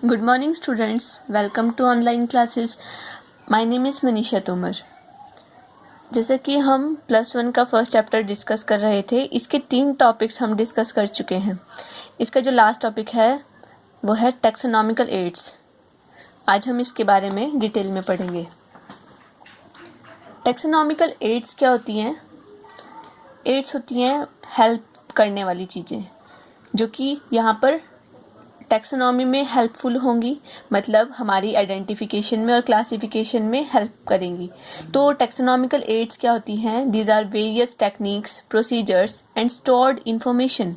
Good morning students, welcome to online classes. My name is Manisha Tomar. जैसे कि हम +1 का फर्स्ट चैप्टर डिस्कस कर रहे थे, इसके 3 टॉपिक्स हम डिस्कस कर चुके हैं। इसका जो लास्ट टॉपिक है वो है टैक्सोनॉमिकल एड्स। आज हम इसके बारे में डिटेल में पढ़ेंगे। टैक्सोनॉमिकल एड्स क्या होती हैं? एड्स होती हैं हेल्प करने वाली चीज़ें जो कि यहाँ पर टैक्सोनॉमी में हेल्पफुल होंगी, मतलब हमारी आइडेंटिफिकेशन में और क्लासिफिकेशन में हेल्प करेंगी। तो टैक्सोनॉमिकल एड्स क्या होती हैं? These are various techniques, procedures and stored information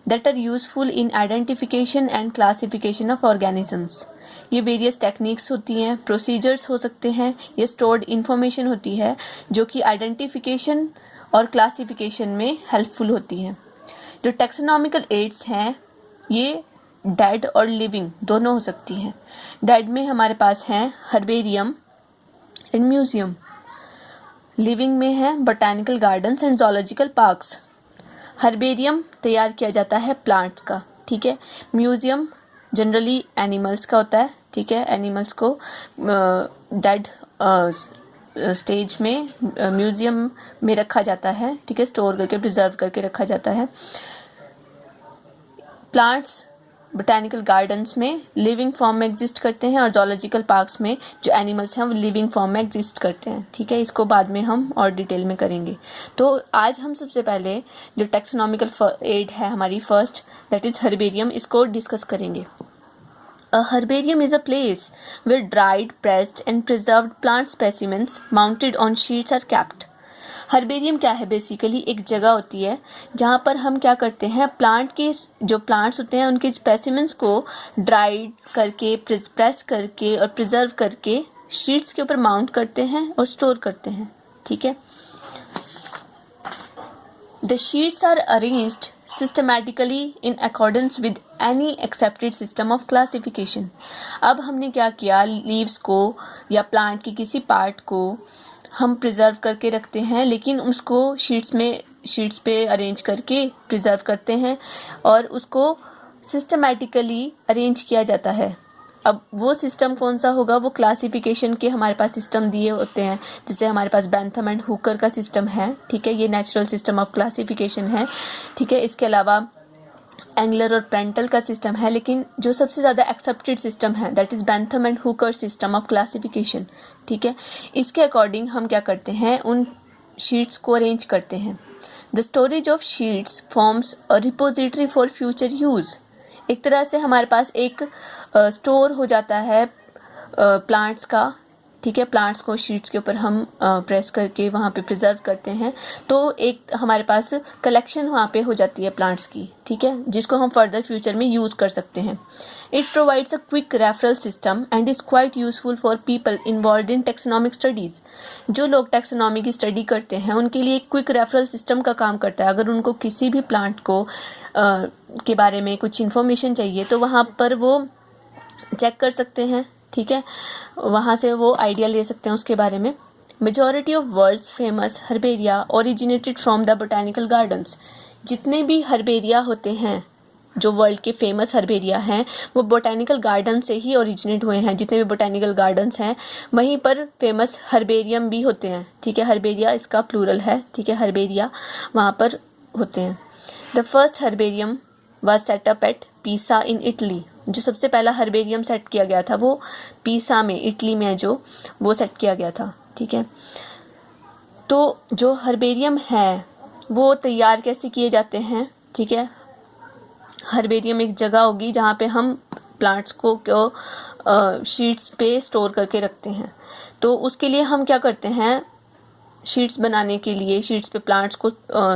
that are useful in identification and classification of organisms. ये वेरियस टेक्निक्स होती हैं, प्रोसीजर्स हो सकते हैं, ये स्टोर्ड इंफॉर्मेशन होती है जो कि आइडेंटिफिकेशन और क्लासिफिकेशन में हेल्पफुल होती हैं। जो टैक्सोनॉमिकल एड्स हैं ये डेड और लिविंग दोनों हो सकती हैं। डेड में हमारे पास हैं हर्बेरियम एंड म्यूजियम, लिविंग में है botanical gardens and zoological parks. Herbarium तैयार किया जाता है प्लांट्स का, ठीक है। म्यूजियम जनरली एनिमल्स का होता है, ठीक है। एनिमल्स को डेड स्टेज में म्यूजियम में रखा जाता है, ठीक है, स्टोर करके प्रिजर्व करके रखा जाता है। प्लांट्स बोटैनिकल गार्डन्स में लिविंग फॉर्म में एग्जिस्ट करते हैं और जूलॉजिकल पार्क्स में जो एनिमल्स हैं वो लिविंग फॉर्म में एग्जिस्ट करते हैं, ठीक है। इसको बाद में हम और डिटेल में करेंगे। तो आज हम सबसे पहले जो टैक्सोनॉमिकल एड है हमारी फर्स्ट, दैट इज़ हर्बेरियम, इसको डिस्कस करेंगे। A herbarium is a place where dried, pressed and preserved plant specimens mounted on sheets are kept. Herbarium क्या है? बेसिकली एक जगह होती है जहाँ पर हम क्या करते हैं, प्लांट के जो प्लांट्स होते हैं उनके स्पेसिमेंस को ड्राइड करके, प्रेस करके और प्रिजर्व करके शीट्स के ऊपर माउंट करते हैं और स्टोर करते हैं, ठीक है। The sheets are arranged systematically in accordance with any accepted system of classification. अब हमने क्या किया, लीव्स को या प्लांट की किसी पार्ट को हम प्रिजर्व करके रखते हैं, लेकिन उसको शीट्स पे अरेंज करके प्रिजर्व करते हैं और उसको सिस्टमैटिकली अरेंज किया जाता है। अब वो सिस्टम कौन सा होगा? वो क्लासिफिकेशन के हमारे पास सिस्टम दिए होते हैं, जैसे हमारे पास बेंथम एंड हुकर का सिस्टम है, ठीक है, ये नेचुरल सिस्टम ऑफ क्लासिफिकेशन है, ठीक है। इसके अलावा एंगलर और प्रेंटल का सिस्टम है, लेकिन जो सबसे ज़्यादा एक्सेप्टेड सिस्टम है that is Bentham and Hooker system of classification, ठीक है। इसके अकॉर्डिंग हम क्या करते हैं, उन शीट्स को अरेंज करते हैं। The storage of sheets forms a repository for future use. एक तरह से हमारे पास एक स्टोर हो जाता है प्लांट्स का, ठीक है। प्लांट्स को शीट्स के ऊपर हम प्रेस करके वहाँ पे प्रिजर्व करते हैं, तो एक हमारे पास कलेक्शन वहाँ पे हो जाती है प्लांट्स की, ठीक है, जिसको हम फर्दर फ्यूचर में यूज़ कर सकते हैं। It provides a quick referral system and is quite useful for people involve in taxonomic studies. जो लोग टैक्सोनॉमी की स्टडी करते हैं उनके लिए एक क्विक रेफरल सिस्टम का काम करता है। अगर उनको किसी भी प्लांट को के बारे में कुछ इन्फॉर्मेशन चाहिए तो वहाँ पर वो चेक कर सकते हैं, ठीक है, वहाँ से वो आइडिया ले सकते हैं उसके बारे में। Majority of world's famous herbaria originated from the botanical gardens. जितने भी हर्बेरिया होते हैं, जो वर्ल्ड के फेमस हर्बेरिया हैं, वो बोटैनिकल गार्डन से ही ओरिजिनेट हुए हैं। जितने भी बोटैनिकल गार्डन्स हैं वहीं पर फेमस हर्बेरियम भी होते हैं, ठीक है। हर्बेरिया इसका प्लूरल है, ठीक है, हर्बेरिया वहाँ पर होते हैं। The first herbarium was set up at Pisa in Italy. जो सबसे पहला हर्बेरियम सेट किया गया था वो पीसा में, इटली में जो वो सेट किया गया था, ठीक है। तो जो हर्बेरियम है वो तैयार कैसे किए जाते हैं, ठीक है। हर्बेरियम एक जगह होगी जहाँ पे हम प्लांट्स को शीट्स पे स्टोर करके रखते हैं। तो उसके लिए हम क्या करते हैं, शीट्स बनाने के लिए, शीट्स पे प्लांट्स को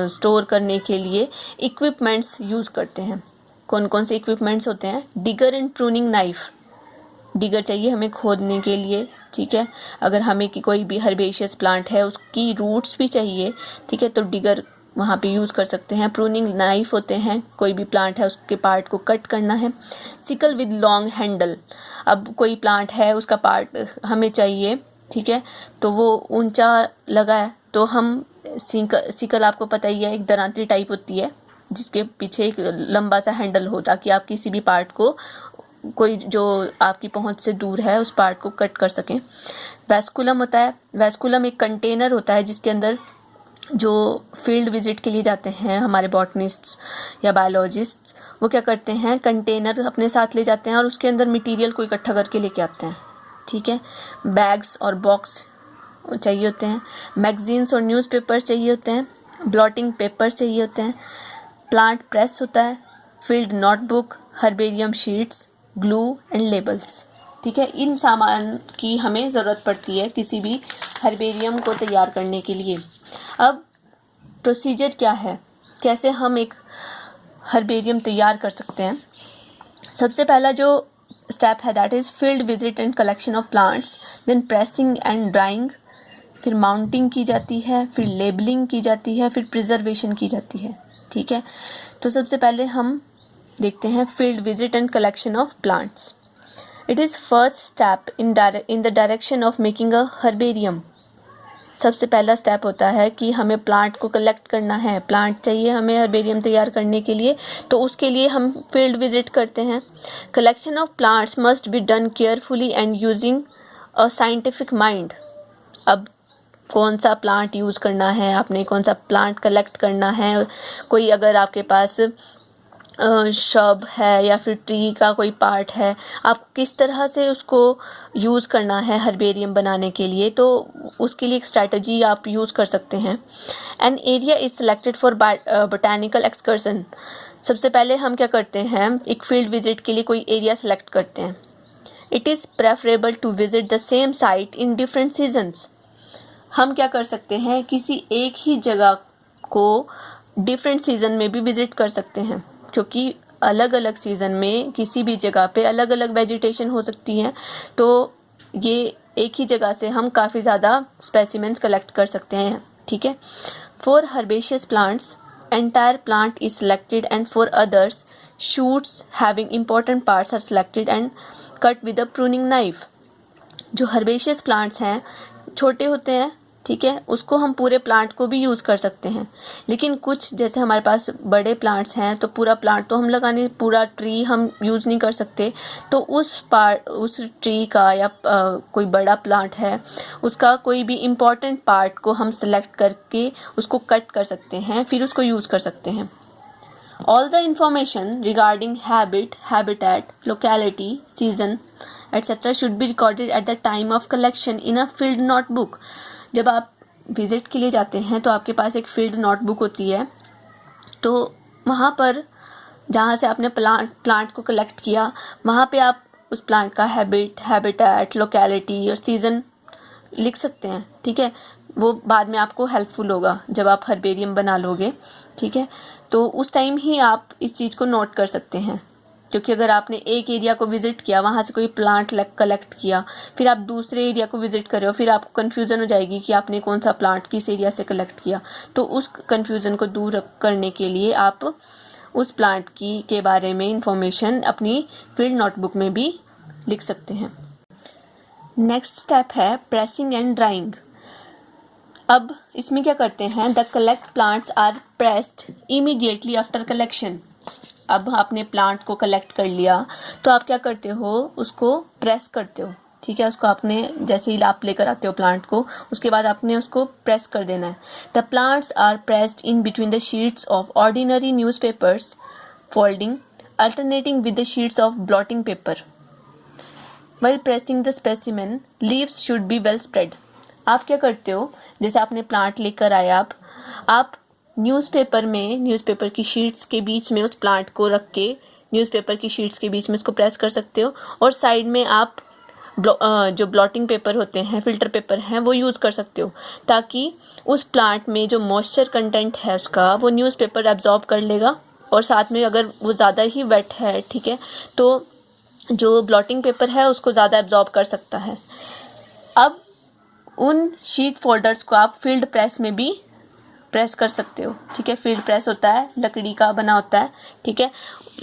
स्टोर करने के लिए इक्विपमेंट्स यूज़ करते हैं। कौन कौन से इक्विपमेंट्स होते हैं? Digger and pruning knife. Digger चाहिए हमें खोदने के लिए, ठीक है। अगर हमें कि कोई भी हर्बेशियस प्लांट है उसकी रूट्स भी चाहिए, ठीक है, तो डिगर वहाँ पे यूज़ कर सकते हैं। प्रूनिंग नाइफ होते हैं, कोई भी प्लांट है उसके पार्ट को कट करना है। Sickle with long handle. अब कोई प्लांट है उसका पार्ट हमें चाहिए, ठीक है, तो वो ऊंचा लगा है तो हम सिकल आपको पता ही है, एक दरांती टाइप होती है जिसके पीछे एक लंबा सा हैंडल हो ताकि आप किसी भी पार्ट को कोई जो आपकी पहुंच से दूर है उस पार्ट को कट कर सकें। वेस्कुलम होता है, वेस्कुलम एक कंटेनर होता है जिसके अंदर जो फील्ड विजिट के लिए जाते हैं हमारे बॉटनिस्ट्स या बायोलॉजिस्ट्स, वो क्या करते हैं, कंटेनर अपने साथ ले जाते हैं और उसके अंदर मटेरियल को इकट्ठा करके लेके आते हैं। ठीक है, बैग्स और बॉक्स चाहिए होते हैं, मैगजीन्स और न्यूज़पेपर्स चाहिए होते हैं, ब्लॉटिंग पेपर्स चाहिए होते हैं, प्लांट प्रेस होता है, field notebook, herbarium sheets, glue and labels. ठीक है, इन सामान की हमें ज़रूरत पड़ती है किसी भी हर्बेरियम को तैयार करने के लिए। अब प्रोसीजर क्या है, कैसे हम एक हर्बेरियम तैयार कर सकते हैं। सबसे पहला जो स्टेप है that is field visit and collection of plants, then pressing and drying, फिर माउंटिंग की जाती है, फिर लेबलिंग की जाती है, फिर प्रिजर्वेशन की जाती है। ठीक है, तो सबसे पहले हम देखते हैं field visit and collection of plants. It is first step in the direction of making a herbarium. सबसे पहला स्टेप होता है कि हमें प्लांट को कलेक्ट करना है, प्लांट चाहिए हमें हर्बेरियम तैयार करने के लिए, तो उसके लिए हम फील्ड विजिट करते हैं। Collection of plants must be done carefully and using a scientific mind. अब कौन सा प्लांट यूज़ करना है, आपने कौन सा प्लांट कलेक्ट करना है, कोई अगर आपके पास शब है या फिर ट्री का कोई पार्ट है, आप किस तरह से उसको यूज़ करना है हर्बेरियम बनाने के लिए, तो उसके लिए एक स्ट्रैटेजी आप यूज़ कर सकते हैं। An area is selected for botanical excursion. सबसे पहले हम क्या करते हैं, एक फील्ड विजिट के लिए कोई एरिया सेलेक्ट करते हैं। It is preferable to visit the same site in different seasons. हम क्या कर सकते हैं, किसी एक ही जगह को डिफरेंट सीज़न में भी विज़िट कर सकते हैं, क्योंकि अलग अलग सीज़न में किसी भी जगह पे अलग अलग वेजिटेशन हो सकती है, तो ये एक ही जगह से हम काफ़ी ज़्यादा स्पेसिमेंट्स कलेक्ट कर सकते हैं। ठीक है, for herbaceous plants entire plant is selected and for others shoots having important parts are selected and cut with a pruning knife. जो हर्बेशियस प्लांट्स हैं छोटे होते हैं, ठीक है, उसको हम पूरे प्लांट को भी यूज़ कर सकते हैं, लेकिन कुछ जैसे हमारे पास बड़े प्लांट्स हैं तो पूरा प्लांट तो हम लगाने, पूरा ट्री हम यूज़ नहीं कर सकते, तो उस ट्री का या कोई बड़ा प्लांट है उसका कोई भी इम्पॉर्टेंट पार्ट को हम सेलेक्ट करके उसको कट कर सकते हैं, फिर उसको यूज़ कर सकते हैं। All the information regarding habit, habitat, locality, season, etc. should be recorded at the time of collection in a field notebook. जब आप विजिट के लिए जाते हैं तो आपके पास एक फील्ड नोटबुक होती है, तो वहाँ पर जहाँ से आपने प्लांट को कलेक्ट किया वहाँ पे आप उस प्लांट का हैबिटेट, लोकेलिटी और सीज़न लिख सकते हैं। ठीक है, वो बाद में आपको हेल्पफुल होगा जब आप हर्बेरियम बना लोगे। ठीक है, तो उस टाइम ही आप इस चीज़ को नोट कर सकते हैं, क्योंकि अगर आपने एक एरिया को विज़िट किया, वहाँ से कोई प्लांट कलेक्ट किया, फिर आप दूसरे एरिया को विज़िट कर रहे हो, फिर आपको कन्फ्यूज़न हो जाएगी कि आपने कौन सा प्लांट किस एरिया से कलेक्ट किया। तो उस कन्फ्यूज़न को दूर करने के लिए आप उस प्लांट के बारे में इंफॉर्मेशन अपनी फील्ड नोटबुक में भी लिख सकते हैं। नेक्स्ट स्टेप है प्रेसिंग एंड ड्राइंग। अब इसमें क्या करते हैं, the collect plants are pressed immediately after collection. अब आपने प्लांट को कलेक्ट कर लिया तो आप क्या करते हो, उसको प्रेस करते हो। ठीक है, उसको आपने जैसे ही आप लेकर आते हो प्लांट को, उसके बाद आपने उसको प्रेस कर देना है। The plants are pressed in between the sheets of ordinary newspapers, folding alternating with the sheets of blotting paper. While pressing the specimen, leaves should be well spread. आप क्या करते हो, जैसे आपने प्लांट लेकर आए, आप न्यूज़पेपर की शीट्स के बीच में उस प्लांट को रख के न्यूज़पेपर की शीट्स के बीच में उसको प्रेस कर सकते हो, और साइड में आप जो ब्लॉटिंग पेपर होते हैं, फिल्टर पेपर हैं, वो यूज़ कर सकते हो, ताकि उस प्लांट में जो मॉइस्चर कंटेंट है उसका वो न्यूज़पेपर एब्जॉर्ब कर लेगा, और साथ में अगर वो ज़्यादा ही वेट है, ठीक है, तो जो ब्लॉटिंग पेपर है उसको ज़्यादा एब्जॉर्ब कर सकता है। अब उन शीट फोल्डर्स को आप फील्ड प्रेस में भी प्रेस कर सकते हो। ठीक है, फील्ड प्रेस होता है, लकड़ी का बना होता है। ठीक है,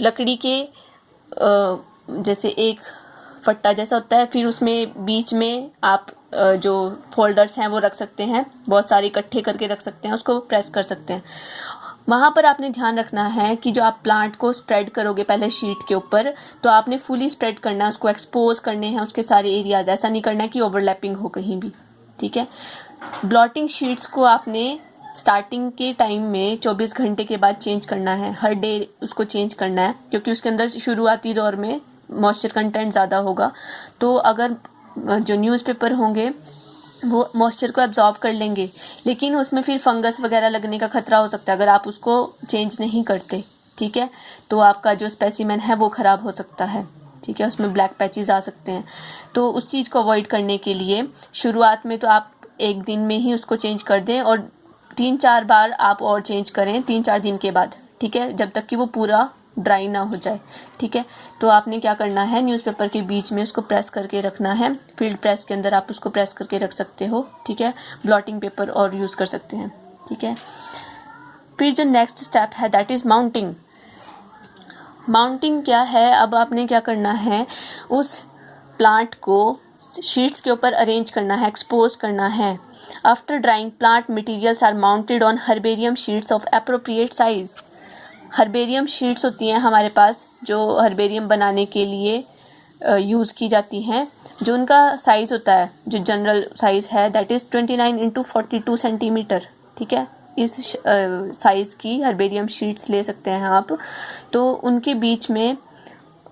लकड़ी के जैसे एक फट्टा जैसा होता है, फिर उसमें बीच में आप जो फोल्डर्स हैं वो रख सकते हैं, बहुत सारे इकट्ठे करके रख सकते हैं, उसको प्रेस कर सकते हैं। वहाँ पर आपने ध्यान रखना है कि जो आप प्लांट को स्प्रेड करोगे पहले शीट के ऊपर, तो आपने फुली स्प्रेड करना है, उसको एक्सपोज करने हैं उसके सारे एरियाज। ऐसा नहीं करना है कि ओवरलैपिंग हो कहीं भी, ठीक है। ब्लॉटिंग शीट्स को आपने स्टार्टिंग के टाइम में 24 घंटे के बाद चेंज करना है, हर डे उसको चेंज करना है, क्योंकि उसके अंदर शुरुआती दौर में मॉइस्चर कंटेंट ज़्यादा होगा। तो अगर जो न्यूज़पेपर होंगे वो मॉइस्चर को एब्जॉर्ब कर लेंगे, लेकिन उसमें फिर फंगस वगैरह लगने का खतरा हो सकता है अगर आप उसको चेंज नहीं करते, ठीक है। तो आपका जो स्पेसिमेन है वो ख़राब हो सकता है, ठीक है, उसमें ब्लैक पैचेस आ सकते हैं। तो उस चीज़ को अवॉइड करने के लिए शुरुआत में तो आप एक दिन में ही उसको चेंज कर दें, और 3-4 बार आप और चेंज करें 3-4 दिन के बाद, ठीक है, जब तक कि वो पूरा ड्राई ना हो जाए, ठीक है। तो आपने क्या करना है, न्यूज़पेपर के बीच में उसको प्रेस करके रखना है, फील्ड प्रेस के अंदर आप उसको प्रेस करके रख सकते हो, ठीक है। ब्लॉटिंग पेपर और यूज़ कर सकते हैं, ठीक है। फिर जो नेक्स्ट स्टेप है दैट इज़ माउंटिंग। माउंटिंग क्या है, अब आपने क्या करना है, उस प्लांट को शीट्स के ऊपर अरेंज करना है, एक्सपोज करना है। After drying plant materials are mounted on herbarium sheets of appropriate size. Herbarium sheets होती हैं हमारे पास, जो हर्बेरियम बनाने के लिए यूज़ की जाती हैं, जो उनका साइज़ होता है, जो जनरल साइज़ है दैट इज़ 29x42 सेंटीमीटर, ठीक है। इस साइज़ की हर्बेरियम शीट्स ले सकते हैं आप। तो उनके बीच में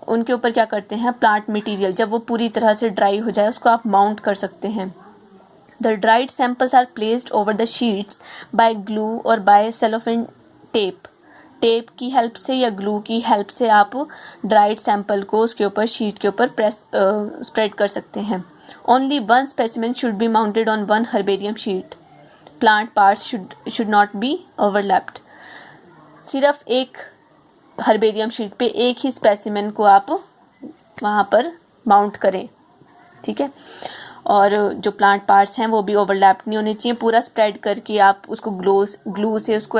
उनके ऊपर क्या करते हैं, प्लांट मटेरियल जब वो पूरी तरह से ड्राई हो जाए उसको आप माउंट कर सकते हैं। The dried samples are placed over the sheets by glue और बाय सेलोफेन टेप। टेप की हेल्प से या ग्लू की हेल्प से आप ड्राइड सैंपल को उसके ऊपर शीट के ऊपर स्प्रेड कर सकते हैं। Only one specimen should be mounted on one herbarium sheet. Plant parts should not be overlapped. सिर्फ एक हर्बेरियम शीट पे एक ही स्पेसिमेन को आप वहाँ पर माउंट करें, ठीक है। और जो प्लांट पार्ट्स हैं वो भी ओवरलैप नहीं होने चाहिए। पूरा स्प्रेड करके आप उसको ग्लू से उसको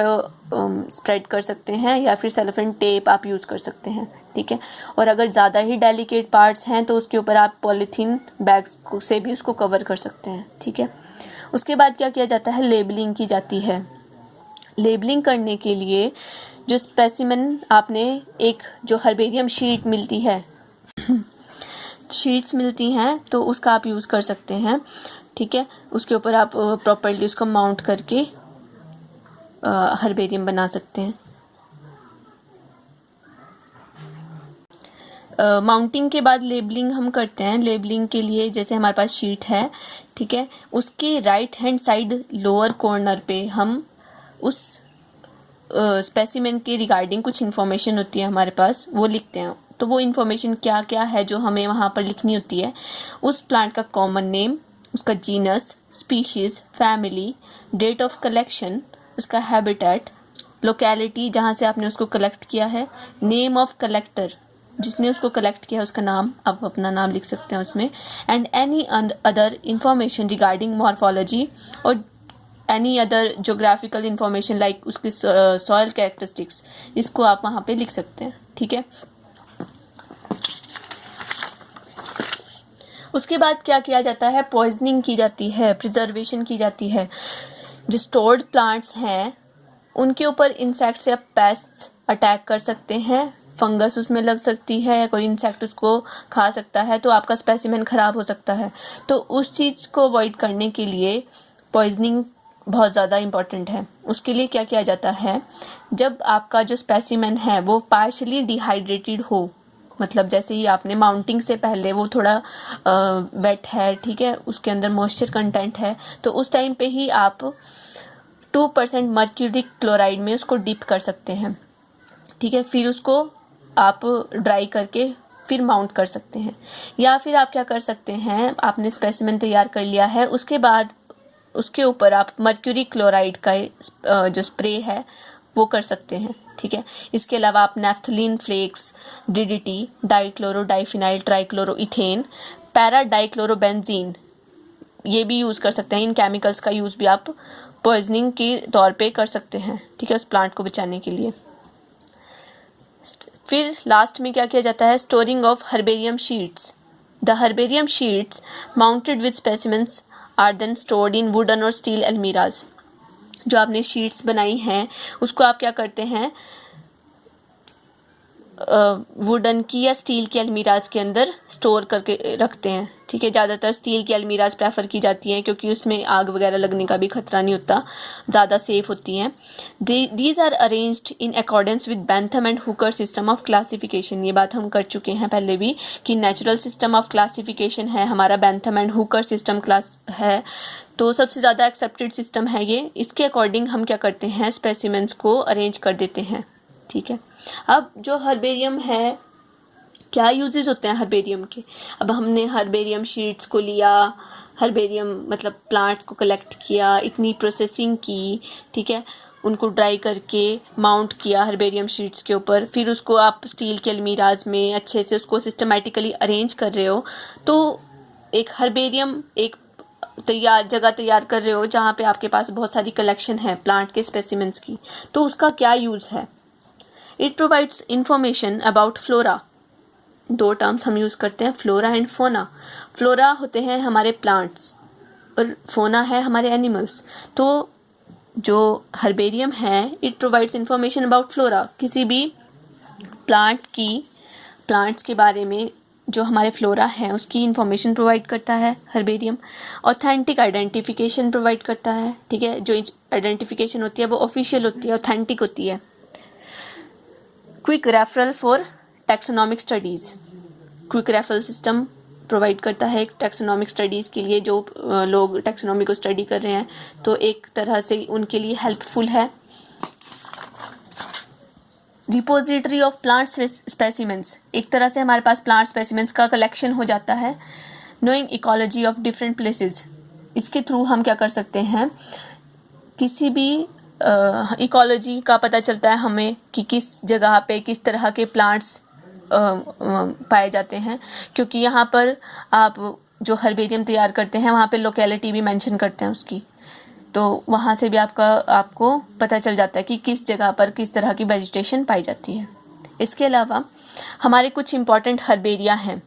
स्प्रेड कर सकते हैं, या फिर सेलोफेन टेप आप यूज़ कर सकते हैं, ठीक है। और अगर ज़्यादा ही डेलिकेट पार्ट्स हैं तो उसके ऊपर आप पॉलीथीन बैग्स से भी उसको कवर कर सकते हैं, ठीक है। उसके बाद क्या किया जाता है, लेबलिंग की जाती है। लेबलिंग करने के लिए जो स्पेसिमेन आपने एक जो हर्बेरियम शीट मिलती है शीट्स मिलती हैं तो उसका आप यूज़ कर सकते हैं, ठीक है। उसके ऊपर आप प्रॉपर्ली उसको माउंट करके हर्बेरियम बना सकते हैं। माउंटिंग के बाद लेबलिंग हम करते हैं। लेबलिंग के लिए जैसे हमारे पास शीट है, ठीक है, उसके right hand side lower corner पे हम उस स्पेसिमेन के रिगार्डिंग कुछ इन्फॉर्मेशन होती है हमारे पास, वो लिखते हैं। तो वो इन्फॉर्मेशन क्या क्या है जो हमें वहाँ पर लिखनी होती है, उस प्लांट का कॉमन नेम, उसका genus, species, family, date of collection, उसका हैबिटेट, लोकेलिटी जहाँ से आपने उसको कलेक्ट किया है, नेम ऑफ कलेक्टर, जिसने उसको कलेक्ट किया है उसका नाम, आप अपना नाम लिख सकते हैं उसमें, and any other information regarding morphology और any other geographical information like उसकी सॉइल कैरेक्टरिस्टिक्स, इसको आप वहाँ पे लिख सकते हैं, ठीक है। उसके बाद क्या किया जाता है, पॉइजनिंग की जाती है, प्रिजर्वेशन की जाती है। जो स्टोर्ड प्लांट्स हैं उनके ऊपर इंसेक्ट्स या पेस्ट्स अटैक कर सकते हैं, फंगस उसमें लग सकती है या कोई इंसेक्ट उसको खा सकता है, तो आपका स्पेसिमेन ख़राब हो सकता है। तो उस चीज़ को अवॉइड करने के लिए पॉइजनिंग बहुत ज़्यादा इम्पॉर्टेंट है। उसके लिए क्या किया जाता है, जब आपका जो स्पेसिमेन है वो पार्शली डिहाइड्रेटेड हो, मतलब जैसे ही आपने माउंटिंग से पहले वो थोड़ा वेट है, ठीक है, उसके अंदर मॉइस्चर कंटेंट है, तो उस टाइम पे ही आप 2% मर्क्यूरी क्लोराइड में उसको डिप कर सकते हैं, ठीक है। फिर उसको आप ड्राई करके फिर माउंट कर सकते हैं। या फिर आप क्या कर सकते हैं, आपने स्पेसिमेन तैयार कर लिया है, उसके बाद उसके ऊपर आप मर्क्यूरी क्लोराइड का जो स्प्रे है वो कर सकते हैं, ठीक है। इसके अलावा आप naphthalene flakes, DDT, dichloro diphenyl trichloroethane, para dichlorobenzene, ये भी यूज़ कर सकते हैं। इन केमिकल्स का यूज़ भी आप पॉइजनिंग के तौर पे कर सकते हैं, ठीक है, उस प्लांट को बचाने के लिए। फिर लास्ट में क्या किया जाता है, storing of herbarium sheets. The herbarium sheets mounted with specimens are then stored in wooden और स्टील अलमीराज। जो आपने शीट्स बनाई हैं उसको आप क्या करते हैं, वुडन की या स्टील की अलमीराज के अंदर स्टोर करके रखते हैं। ठीक है, ज़्यादातर स्टील की अलमीराज प्रेफर की जाती हैं क्योंकि उसमें आग वगैरह लगने का भी खतरा नहीं होता, ज़्यादा सेफ होती हैं। These are arranged in accordance with Bentham and Hooker system of classification. ये बात हम कर चुके हैं पहले भी कि नेचुरल सिस्टम ऑफ क्लासिफिकेशन है हमारा, Bentham and Hooker system class है, तो सबसे ज़्यादा एक्सेप्टेड सिस्टम है ये। इसके अकॉर्डिंग हम क्या करते हैं, स्पेसिमेंट्स को अरेंज कर देते हैं। ठीक है, अब जो हर्बेरियम है, क्या यूजेस होते हैं हर्बेरियम के। अब हमने हर्बेरियम शीट्स को लिया, हर्बेरियम मतलब प्लांट्स को कलेक्ट किया, इतनी प्रोसेसिंग की, ठीक है, उनको ड्राई करके माउंट किया हर्बेरियम शीट्स के ऊपर, फिर उसको आप स्टील के अलमीराज में अच्छे से उसको सिस्टमेटिकली अरेंज कर रहे हो, तो एक हर्बेरियम एक जगह तैयार कर रहे हो जहाँ पे आपके पास बहुत सारी कलेक्शन है प्लांट के स्पेसिमेंट्स की, तो उसका क्या यूज़ है। It provides information about flora. दो टर्म्स हम यूज़ करते हैं, फ्लोरा एंड फोना। फ्लोरा होते हैं हमारे प्लांट्स और फोना है हमारे एनिमल्स। तो जो हर्बेरियम है, it provides information about flora, किसी भी प्लांट्स के बारे में जो हमारे फ्लोरा है उसकी इंफॉर्मेशन प्रोवाइड करता है हर्बेरियम। ऑथेंटिक आइडेंटिफिकेशन प्रोवाइड करता है। ठीक है, जो आइडेंटिफिकेशन होती है वो ऑफिशियल होती है, ऑथेंटिक होती है। Quick referral for taxonomic studies. Quick referral system provide करता है टैक्सोनॉमिक स्टडीज़ के लिए, जो लोग टैक्सोनॉमी को स्टडी कर रहे हैं तो एक तरह से उनके लिए हेल्पफुल है। रिपोजिटरी ऑफ प्लांट स्पेसिमेंट्स, एक तरह से हमारे पास प्लांट स्पेसिमेंट्स का कलेक्शन हो जाता है। Knowing ecology of different places, इसके थ्रू हम क्या कर सकते हैं, किसी भी इकोलॉजी का पता चलता है हमें कि किस जगह पे किस तरह के प्लांट्स पाए जाते हैं, क्योंकि यहाँ पर आप जो हर्बेरियम तैयार करते हैं वहाँ पे लोकेलिटी भी मेंशन करते हैं उसकी, तो वहाँ से भी आपको पता चल जाता है कि किस जगह पर किस तरह की वेजिटेशन पाई जाती है। इसके अलावा हमारे कुछ इम्पॉर्टेंट हर्बेरिया हैं।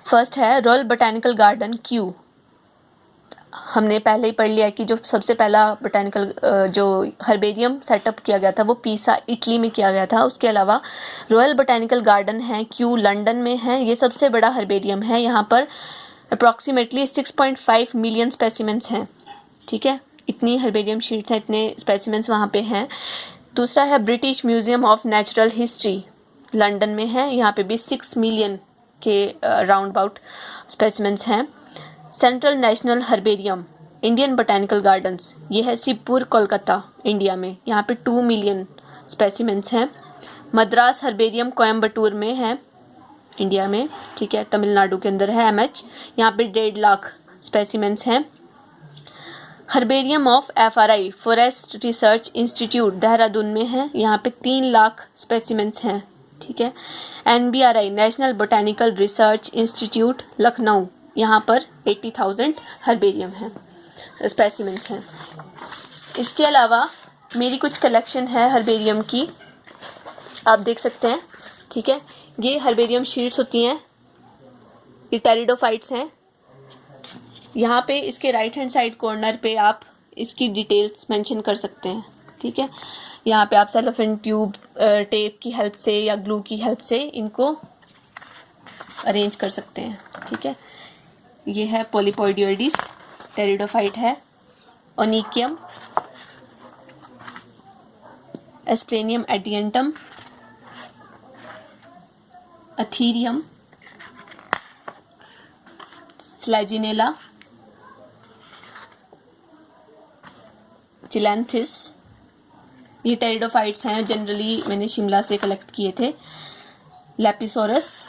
फर्स्ट है रॉयल बोटैनिकल गार्डन क्यू। हमने पहले ही पढ़ लिया कि जो सबसे पहला बोटैनिकल जो हर्बेरियम सेटअप किया गया था वो पीसा इटली में किया गया था। उसके अलावा रॉयल बोटैनिकल गार्डन है क्यू, लंदन में है। ये सबसे बड़ा हर्बेरियम है, यहाँ पर अप्रॉक्सीमेटली 6.5 मिलियन स्पेसिमेंट्स हैं। ठीक है, इतनी हर्बेरियम शीट्स हैं, इतने स्पेसिमेंट्स वहाँ पे हैं। दूसरा है British museum of natural history, London में है, यहाँ पे भी 6 मिलियन के राउंड अबाउट स्पेसिमेंट्स हैं। Central national herbarium Indian botanical gardens, ये है शिवपुर कोलकाता इंडिया में, यहाँ पे 2 मिलियन स्पेसिमेंट्स हैं। मद्रास हर्बेरियम कोयम्बटूर में है इंडिया में, ठीक है, तमिलनाडु के अंदर है MH, यहाँ पे 1.5 लाख स्पेसिमेंट्स हैं। Herbarium of FRI forest research institute Dehradun में है, यहाँ पे 3 लाख स्पेसिमेंट्स हैं। ठीक है, NBRI national botanical research institute Lucknow, यहाँ पर 80,000 हर्बेरियम हैं, स्पेसिमेंट्स हैं। इसके अलावा मेरी कुछ कलेक्शन है हर्बेरियम की, आप देख सकते हैं। ठीक है, ये हर्बेरियम शीट्स होती हैं, ये टेरिडोफाइट्स हैं। यहाँ पे इसके राइट हैंड साइड कॉर्नर पे आप इसकी डिटेल्स मेंशन कर सकते हैं। ठीक है, यहाँ पे आप सेलोफेन ट्यूब टेप की हेल्प से या ग्लू की हेल्प से इनको अरेंज कर सकते हैं। ठीक है, ये है पॉलीपोइडियोइडिस, टेरिडोफाइट है, ओनिकियम, एस्प्लेनियम एडियंटम, अथीरियम, स्लैजिनेला, चिलैंथिस, ये टेरिडोफाइट्स हैं, जनरली मैंने शिमला से कलेक्ट किए थे। लेपिसोरस,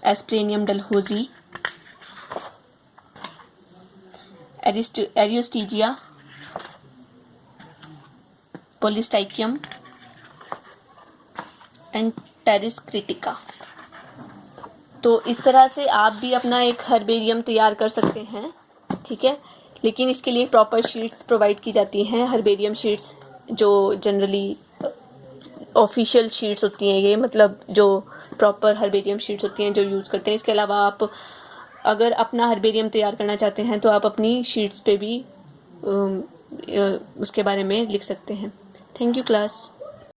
एस्प्लेनियम डलहोजी, एरियोस्टीजिया, पॉलिस्टाइकियम एंड टेरिस क्रिटिका। तो इस तरह से आप भी अपना एक हर्बेरियम तैयार कर सकते हैं। ठीक है, लेकिन इसके लिए प्रॉपर शीट्स प्रोवाइड की जाती हैं, हर्बेरियम शीट्स जो जनरली ऑफिशियल शीट्स होती हैं, ये मतलब जो प्रॉपर हर्बेरियम शीट्स होती हैं जो यूज़ करते हैं। इसके अलावा आप अगर अपना हर्बेरियम तैयार करना चाहते हैं तो आप अपनी शीट्स पे भी उसके बारे में लिख सकते हैं। Thank you class.